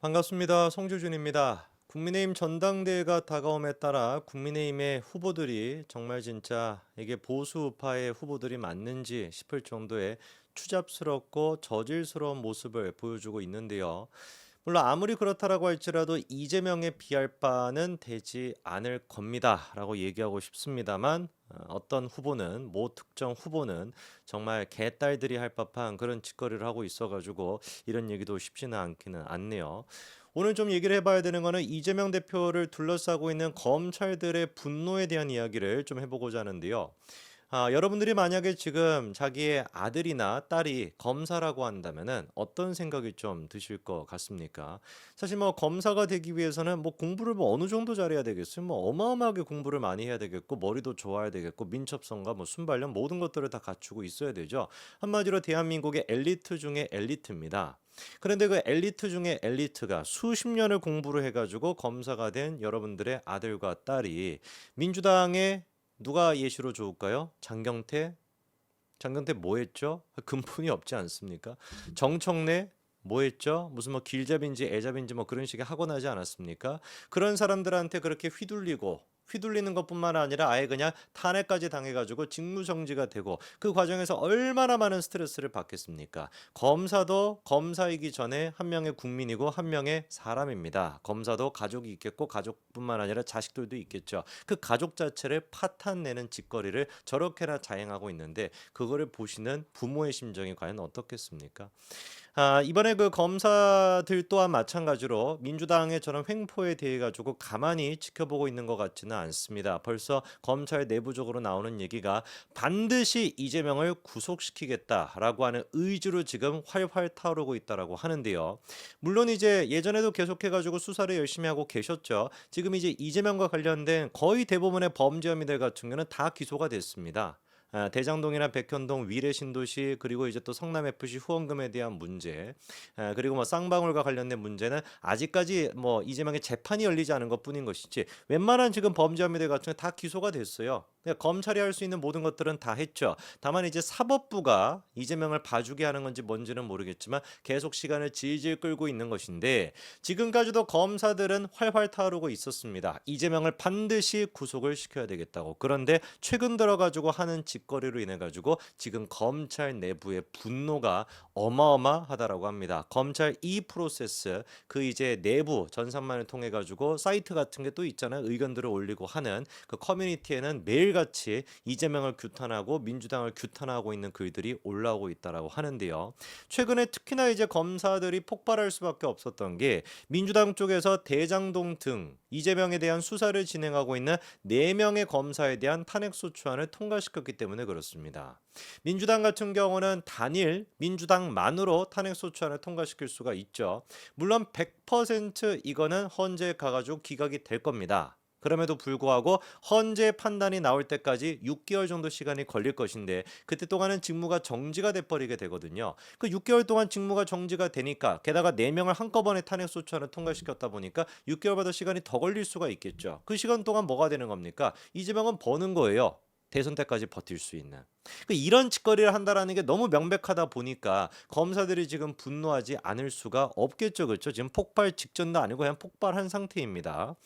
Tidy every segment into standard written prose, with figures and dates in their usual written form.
반갑습니다. 송주준입니다. 국민의힘 전당대회가 다가옴에 따라 국민의힘의 후보들이 정말 진짜 이게 보수파의 후보들이 맞는지 싶을 정도의 추잡스럽고 저질스러운 모습을 보여주고 있는데요. 물론 아무리 그렇다라고 할지라도 이재명에 비할 바는 되지 않을 겁니다라고 얘기하고 싶습니다만 어떤 후보는 모 특정 후보는 정말 개딸들이 할 법한 그런 짓거리를 하고 있어가지고 이런 얘기도 쉽지는 않기는 않네요. 오늘 좀 얘기를 해봐야 되는 거는 이재명 대표를 둘러싸고 있는 검찰들의 분노에 대한 이야기를 좀 해보고자 하는데요. 여러분들이 만약에 지금 자기의 아들이나 딸이 검사라고 한다면은 어떤 생각이 좀 드실 것 같습니까? 사실 뭐 검사가 되기 위해서는 뭐 공부를 뭐 어느 정도 잘해야 되겠어요? 뭐 어마어마하게 공부를 많이 해야 되겠고 머리도 좋아야 되겠고 민첩성과 뭐 순발력 모든 것들을 다 갖추고 있어야 되죠. 한마디로 대한민국의 엘리트 중에 엘리트입니다. 그런데 그 엘리트 중에 엘리트가 수십 년을 공부를 해가지고 검사가 된 여러분들의 아들과 딸이 민주당의 누가 예시로 좋을까요? 장경태? 장경태 뭐 했죠? 근본이 없지 않습니까? 정청래 뭐 했죠? 무슨 뭐 길잡인지 애잡인지 뭐 그런 식의 하고 나지 않았습니까? 그런 사람들한테 그렇게 휘둘리는 것뿐만 아니라 아예 그냥 탄핵까지 당해가지고 직무정지가 되고 그 과정에서 얼마나 많은 스트레스를 받겠습니까? 검사도 검사이기 전에 한 명의 국민이고 한 명의 사람입니다. 검사도 가족이 있겠고 가족뿐만 아니라 자식들도 있겠죠. 그 가족 자체를 파탄내는 짓거리를 저렇게나 자행하고 있는데 그거를 보시는 부모의 심정이 과연 어떻겠습니까? 이번에 그 검사들 또한 마찬가지로 민주당의 저런 횡포에 대해 가지고 가만히 지켜보고 있는 것 같지는 않습니다. 벌써 검찰 내부적으로 나오는 얘기가 반드시 이재명을 구속시키겠다라고 하는 의지로 지금 활활 타오르고 있다라고 하는데요. 물론 이제 예전에도 계속해 가지고 수사를 열심히 하고 계셨죠. 지금 이제 이재명과 관련된 거의 대부분의 범죄 혐의들 같은 경우는 다 기소가 됐습니다. 대장동이나 백현동 위례 신도시 그리고 이제 또 성남 FC 후원금에 대한 문제 그리고 뭐 쌍방울과 관련된 문제는 아직까지 뭐 이재명의 재판이 열리지 않은 것뿐인 것이지 웬만한 지금 범죄 혐의들 같은 게 다 기소가 됐어요. 그러니까 검찰이 할 수 있는 모든 것들은 다 했죠. 다만 이제 사법부가 이재명을 봐주게 하는 건지 뭔지는 모르겠지만 계속 시간을 질질 끌고 있는 것인데 지금까지도 검사들은 활활 타오르고 있었습니다. 이재명을 반드시 구속을 시켜야 되겠다고. 그런데 최근 들어가지고 하는 짓거리로 인해 가지고 지금 검찰 내부의 분노가 어마어마하다라고 합니다. 검찰 이 프로세스 그 이제 내부 전산만을 통해 가지고 사이트 같은 게 또 있잖아요. 의견들을 올리고 하는 그 커뮤니티에는 매일같이 이재명을 규탄하고 민주당을 규탄하고 있는 글들이 올라오고 있다라고 하는데요. 최근에 특히나 이제 검사들이 폭발할 수밖에 없었던 게 민주당 쪽에서 대장동 등 이재명에 대한 수사를 진행하고 있는 4명의 검사에 대한 탄핵소추안을 통과시켰기 때문에 그렇습니다. 민주당 같은 경우는 단일 민주당만으로 탄핵소추안을 통과시킬 수가 있죠. 물론 100% 이거는 헌재에 가가지고 기각이 될 겁니다. 그럼에도 불구하고 헌재 판단이 나올 때까지 6개월 정도 시간이 걸릴 것인데 그때 동안은 직무가 정지가 돼버리게 되거든요. 그 6개월 동안 직무가 정지가 되니까 게다가 4명을 한꺼번에 탄핵소추안을 통과시켰다 보니까 6개월보다 시간이 더 걸릴 수가 있겠죠. 그 시간 동안 뭐가 되는 겁니까? 이재명은 버는 거예요. 대선 때까지 버틸 수 있는. 이런 짓거리를 한다라는 게 너무 명백하다 보니까 검사들이 지금 분노하지 않을 수가 없겠죠. 그렇죠? 지금 폭발 직전도 아니고 그냥 폭발한 상태입니다.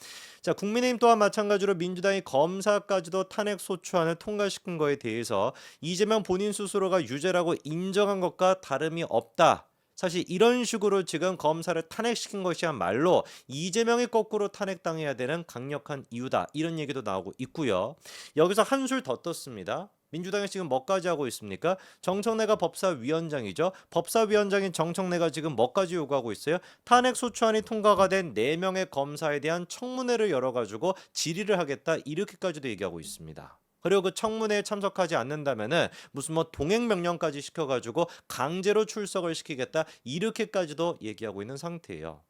자, 국민의힘 또한 마찬가지로 민주당이 검사까지도 탄핵 소추안을 통과시킨 거에 대해서 이재명 본인 스스로가 유죄라고 인정한 것과 다름이 없다. 사실 이런 식으로 지금 검사를 탄핵시킨 것이야말로 이재명이 거꾸로 탄핵당해야 되는 강력한 이유다. 이런 얘기도 나오고 있고요. 여기서 한술 더 떴습니다. 민주당이 지금 뭐까지 하고 있습니까? 정청래가 법사위원장이죠. 법사위원장인 정청래가 지금 뭐까지 요구하고 있어요? 탄핵소추안이 통과가 된 4명의 검사에 대한 청문회를 열어가지고 질의를 하겠다. 이렇게까지도 얘기하고 있습니다. 그리고 그 청문회에 참석하지 않는다면은 무슨 뭐 동행 명령까지 시켜가지고 강제로 출석을 시키겠다. 이렇게까지도 얘기하고 있는 상태예요.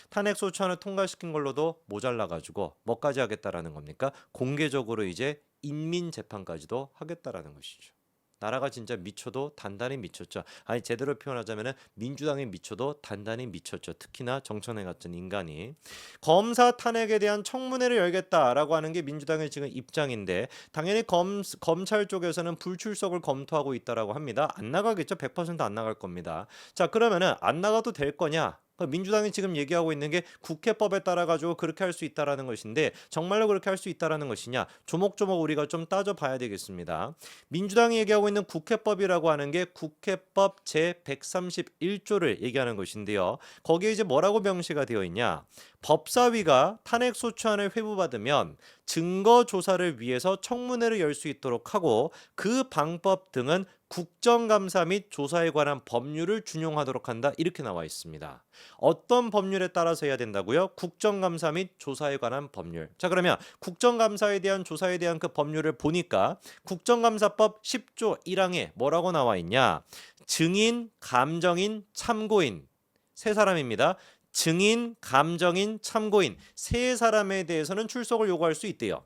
탄핵 소추안을 통과시킨 걸로도 모자라가지고 뭐까지 하겠다라는 겁니까? 공개적으로 이제 인민 재판까지도 하겠다라는 것이죠. 나라가 진짜 미쳐도 단단히 미쳤죠. 아니 제대로 표현하자면은 민주당이 미쳐도 단단히 미쳤죠. 특히나 정청래 같은 인간이 검사 탄핵에 대한 청문회를 열겠다라고 하는 게 민주당의 지금 입장인데 당연히 검찰 쪽에서는 불출석을 검토하고 있다라고 합니다. 안 나가겠죠. 100%안 나갈 겁니다. 자 그러면은 안 나가도 될 거냐? 그러니까 민주당이 지금 얘기하고 있는 게 국회법에 따라 가지고 그렇게 할 수 있다라는 것인데 정말로 그렇게 할 수 있다라는 것이냐? 조목조목 우리가 좀 따져봐야 되겠습니다. 민주당이 얘기하고 있는 국회법이라고 하는 게 국회법 제131조를 얘기하는 것인데요. 거기에 이제 뭐라고 명시가 되어 있냐? 법사위가 탄핵소추안을 회부받으면 증거 조사를 위해서 청문회를 열 수 있도록 하고 그 방법 등은 국정감사 및 조사에 관한 법률을 준용하도록 한다. 이렇게 나와 있습니다. 어떤 법률에 따라서 해야 된다고요? 국정감사 및 조사에 관한 법률. 자, 그러면 국정감사에 대한 조사에 대한 그 법률을 보니까 국정감사법 10조 1항에 뭐라고 나와 있냐? 증인, 감정인, 참고인 세 사람입니다. 증인, 감정인, 참고인 세 사람에 대해서는 출석을 요구할 수 있대요.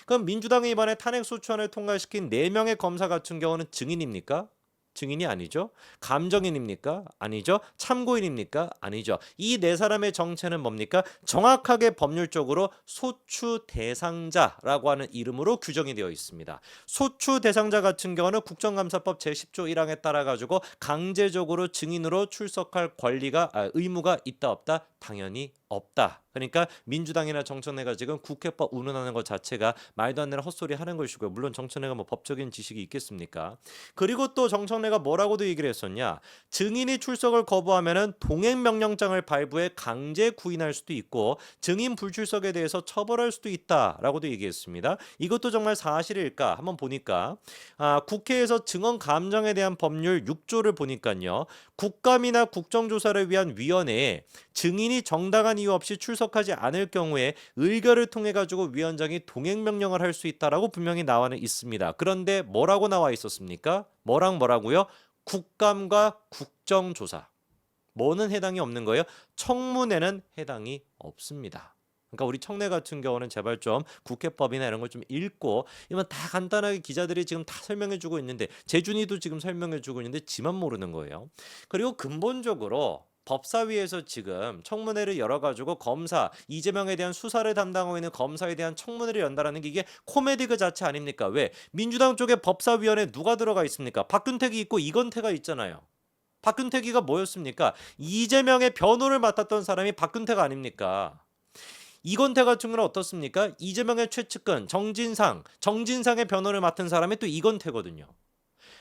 그럼 민주당이 이번에 탄핵소추안을 통과시킨 4명의 검사 같은 경우는 증인입니까? 증인이 아니죠. 감정인입니까? 아니죠. 참고인입니까? 아니죠. 이 네 사람의 정체는 뭡니까? 정확하게 법률적으로 소추 대상자라고 하는 이름으로 규정이 되어 있습니다. 소추 대상자 같은 경우는 국정감사법 제10조 1항에 따라 가지고 강제적으로 증인으로 출석할 의무가 있다 없다? 당연히 없다. 그러니까 민주당이나 정청래가 지금 국회법 운운하는 것 자체가 말도 안 되는 헛소리 하는 것이고요. 물론 정청래가 뭐 법적인 지식이 있겠습니까? 그리고 또 정청래가 뭐라고도 얘기를 했었냐? 증인이 출석을 거부하면은 동행명령장을 발부해 강제 구인할 수도 있고 증인 불출석에 대해서 처벌할 수도 있다라고도 얘기했습니다. 이것도 정말 사실일까? 한번 보니까 국회에서 증언 감정에 대한 법률 6조를 보니까요. 국감이나 국정조사를 위한 위원회에 증인이 정당한 이유 없이 출석하지 않을 경우에 의결을 통해 가지고 위원장이 동행 명령을 할 수 있다라고 분명히 나와는 있습니다. 그런데 뭐라고 나와 있었습니까? 뭐라고요? 국감과 국정조사. 뭐는 해당이 없는 거예요? 청문회는 해당이 없습니다. 그러니까 우리 청래 같은 경우는 제발 좀 국회법이나 이런 걸 좀 읽고 이건 다 간단하게 기자들이 지금 다 설명해 주고 있는데 재준이도 지금 설명해 주고 있는데 지만 모르는 거예요. 그리고 근본적으로 법사위에서 지금 청문회를 열어가지고 검사 이재명에 대한 수사를 담당하고 있는 검사에 대한 청문회를 연다라는 게 이게 코미디 그 자체 아닙니까? 왜? 민주당 쪽에 법사위원회 누가 들어가 있습니까? 박균택이 있고 이건태가 있잖아요. 박균택이가 뭐였습니까? 이재명의 변호를 맡았던 사람이 박균택 아닙니까? 이건태 같은 경우는 어떻습니까? 이재명의 최측근 정진상의 변호를 맡은 사람이 또 이건태거든요.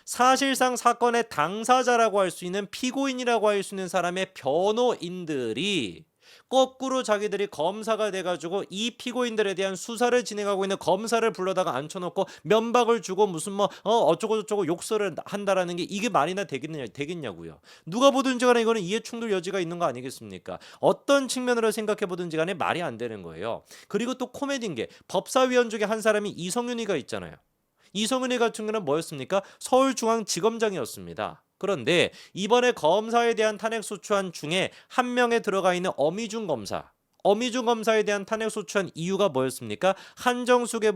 사실상 사건의 당사자라고 할 수 있는 피고인이라고 할 수 있는 사람의 변호인들이 거꾸로 자기들이 검사가 돼가지고 이 피고인들에 대한 수사를 진행하고 있는 검사를 불러다가 앉혀놓고 면박을 주고 무슨 어쩌고저쩌고 욕설을 한다라는 게 이게 말이나 되겠냐고요. 누가 보든지 간에 이거는 이해충돌 여지가 있는 거 아니겠습니까? 어떤 측면으로 생각해 보든지 간에 말이 안 되는 거예요. 그리고 또 코미디인 게 법사위원 중에 한 사람이 이성윤이가 있잖아요. 이성윤이 같은 경우는 뭐였습니까? 서울중앙지검장이었습니다. 그런데 이번에 검사에 대한 탄핵소추안 중에 한 명에 들어가 있는 어미중 검사에 대한 탄핵소추안 이유가 뭐였습니까? 한정숙의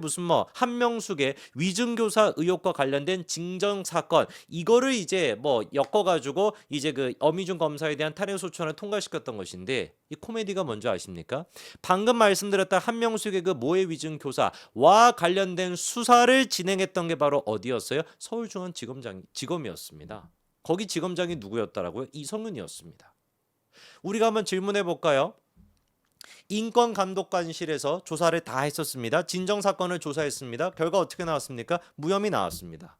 한명숙의 위증교사 의혹과 관련된 징정사건 이거를 이제 엮어가지고 이제 그 어미중 검사에 대한 탄핵소추안을 통과시켰던 것인데 이 코미디가 뭔지 아십니까? 방금 말씀드렸던 한명숙의 그 모해 위증교사와 관련된 수사를 진행했던 게 바로 어디였어요? 서울중앙지검이었습니다. 거기 지검장이 누구였다라고요? 이성윤이었습니다. 우리가 한번 질문해 볼까요? 인권감독관실에서 조사를 다 했었습니다. 진정사건을 조사했습니다. 결과 어떻게 나왔습니까? 무혐의 나왔습니다.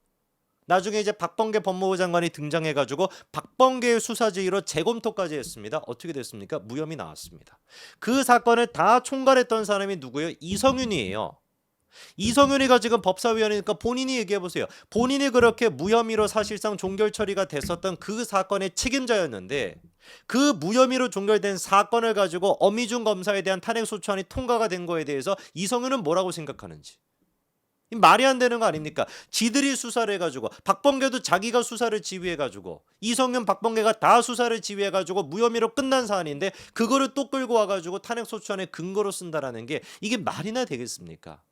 나중에 이제 박범계 법무부 장관이 등장해가지고 박범계의 수사 지휘로 재검토까지 했습니다. 어떻게 됐습니까? 무혐의 나왔습니다. 그 사건을 다 총괄했던 사람이 누구예요? 이성윤이에요. 이성윤이가 지금 법사위원이니까 본인이 얘기해보세요. 본인이 그렇게 무혐의로 사실상 종결 처리가 됐었던 그 사건의 책임자였는데 그 무혐의로 종결된 사건을 가지고 어미중 검사에 대한 탄핵소추안이 통과가 된 거에 대해서 이성윤은 뭐라고 생각하는지. 말이 안 되는 거 아닙니까? 지들이 수사를 해가지고 박범계도 자기가 수사를 지휘해가지고 이성윤 박범계가 다 수사를 지휘해가지고 무혐의로 끝난 사안인데 그거를 또 끌고 와가지고 탄핵소추안의 근거로 쓴다라는 게 이게 말이나 되겠습니까?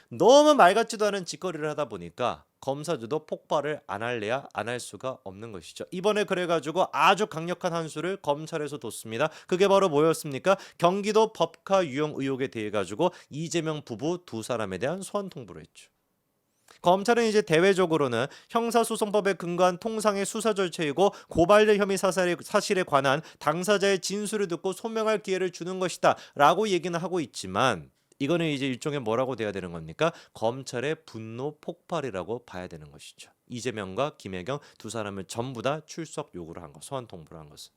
너무 말 같지도 않은 짓거리를 하다 보니까 검사들도 폭발을 안 할래야 안 할 수가 없는 것이죠. 이번에 그래가지고 아주 강력한 한 수를 검찰에서 뒀습니다. 그게 바로 뭐였습니까? 경기도 법카 유용 의혹에 대해 가지고 이재명 부부 두 사람에 대한 소환 통보를 했죠. 검찰은 이제 대외적으로는 형사소송법에 근거한 통상의 수사 절차이고 고발된 혐의 사실에 관한 당사자의 진술을 듣고 소명할 기회를 주는 것이다라고 얘기는 하고 있지만 이거는 이제 일종의 뭐라고 돼야 되는 겁니까? 검찰의 분노 폭발이라고 봐야 되는 것이죠. 이재명과 김혜경 두 사람을 전부 다 출석 요구를 한 것, 소환 통보를 한 것은.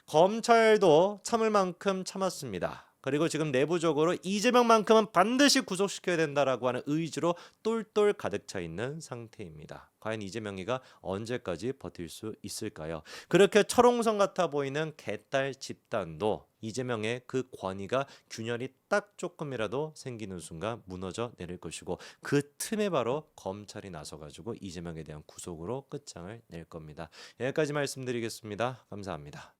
검찰도 참을 만큼 참았습니다. 그리고 지금 내부적으로 이재명만큼은 반드시 구속시켜야 된다라고 하는 의지로 똘똘 가득 차 있는 상태입니다. 과연 이재명이가 언제까지 버틸 수 있을까요? 그렇게 철옹성 같아 보이는 개딸 집단도 이재명의 그 권위가 균열이 딱 조금이라도 생기는 순간 무너져 내릴 것이고 그 틈에 바로 검찰이 나서가지고 이재명에 대한 구속으로 끝장을 낼 겁니다. 여기까지 말씀드리겠습니다. 감사합니다.